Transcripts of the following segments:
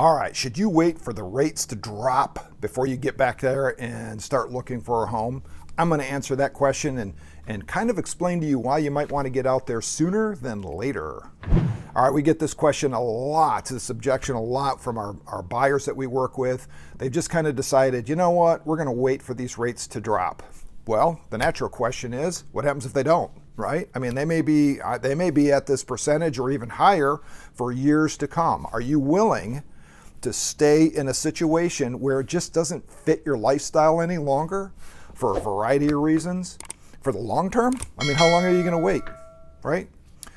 All right, should you wait for the rates to drop before you get back there and start looking for a home? I'm going to answer that question and kind of explain to you why you might want to get out there sooner than later. All right, we get this question a lot, this objection a lot from our buyers that we work with. They've just kind of decided, you know what, we're going to wait for these rates to drop. Well, the natural question is, what happens if they don't, right? I mean, they may be at this percentage or even higher for years to come. Are you willing to stay in a situation where it just doesn't fit your lifestyle any longer for a variety of reasons? For the long term, I mean, how long are you going to wait, right?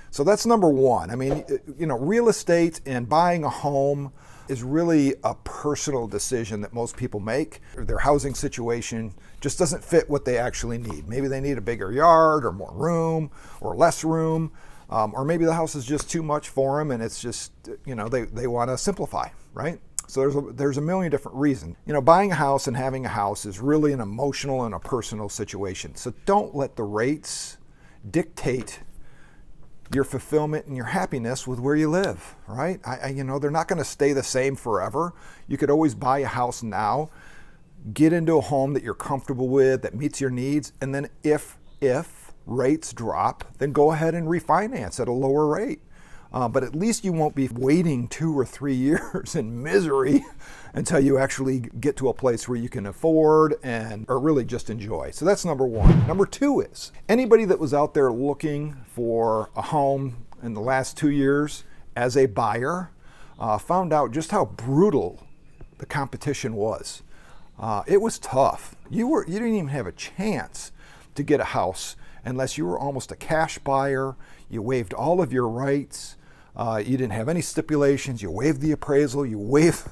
So that's number one. I mean, you know, real estate and buying a home is really a personal decision that most people make. Their housing situation just doesn't fit what they actually need. Maybe they need a bigger yard or more room or less room, or maybe the house is just too much for them and it's just, you know, they want to simplify, right? So there's a million different reasons. You know, buying a house and having a house is really an emotional and a personal situation. So don't let the rates dictate your fulfillment and your happiness with where you live, right? You know, they're not going to stay the same forever. You could always buy a house now, get into a home that you're comfortable with, that meets your needs, and then if rates drop, then go ahead and refinance at a lower rate. But at least you won't be waiting 2 or 3 years in misery until you actually get to a place where you can afford or really just enjoy. So that's number one. Number two is, anybody that was out there looking for a home in the last 2 years as a buyer found out just how brutal the competition was. It was tough. You didn't even have a chance to get a house unless you were almost a cash buyer. You waived all of your rights. You didn't have any stipulations. You waived the appraisal. You waived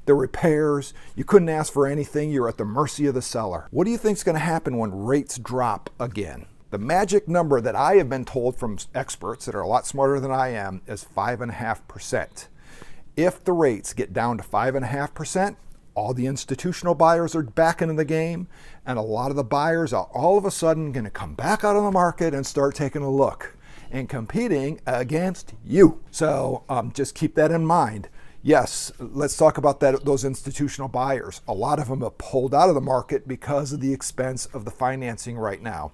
the repairs. You couldn't ask for anything. You're at the mercy of the seller. What do you think is going to happen when rates drop again? The magic number that I have been told from experts that are a lot smarter than I am is 5.5%. If the rates get down to 5.5%, all the institutional buyers are back into the game, and a lot of the buyers are all of a sudden going to come back out on the market and start taking a look and competing against you. So just keep that in mind. Yes, let's talk about those institutional buyers. A lot of them have pulled out of the market because of the expense of the financing right now.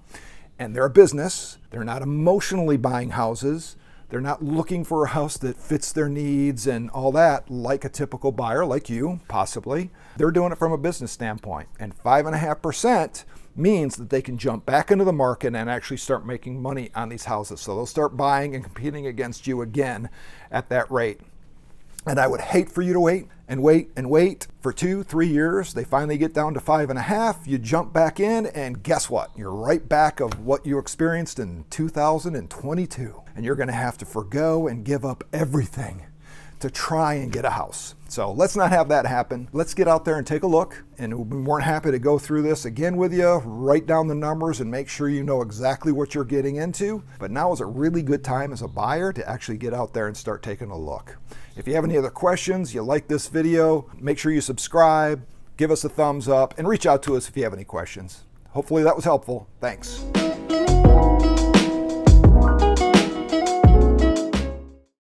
And they're a business. They're not emotionally buying houses. They're not looking for a house that fits their needs and all that like a typical buyer like you, possibly. They're doing it from a business standpoint. And 5.5% means that they can jump back into the market and actually start making money on these houses. So they'll start buying and competing against you again at that rate. And I would hate for you to wait and wait and wait for 2-3 years. They finally get down to 5.5. You jump back in, and guess what? You're right back of what you experienced in 2022. And you're going to have to forgo and give up everything to try and get a house. So let's not have that happen. Let's get out there and take a look. And we'll be more than happy to go through this again with you, write down the numbers and make sure you know exactly what you're getting into. But now is a really good time as a buyer to actually get out there and start taking a look. If you have any other questions, you like this video, make sure you subscribe, give us a thumbs up, and reach out to us if you have any questions. Hopefully that was helpful. Thanks.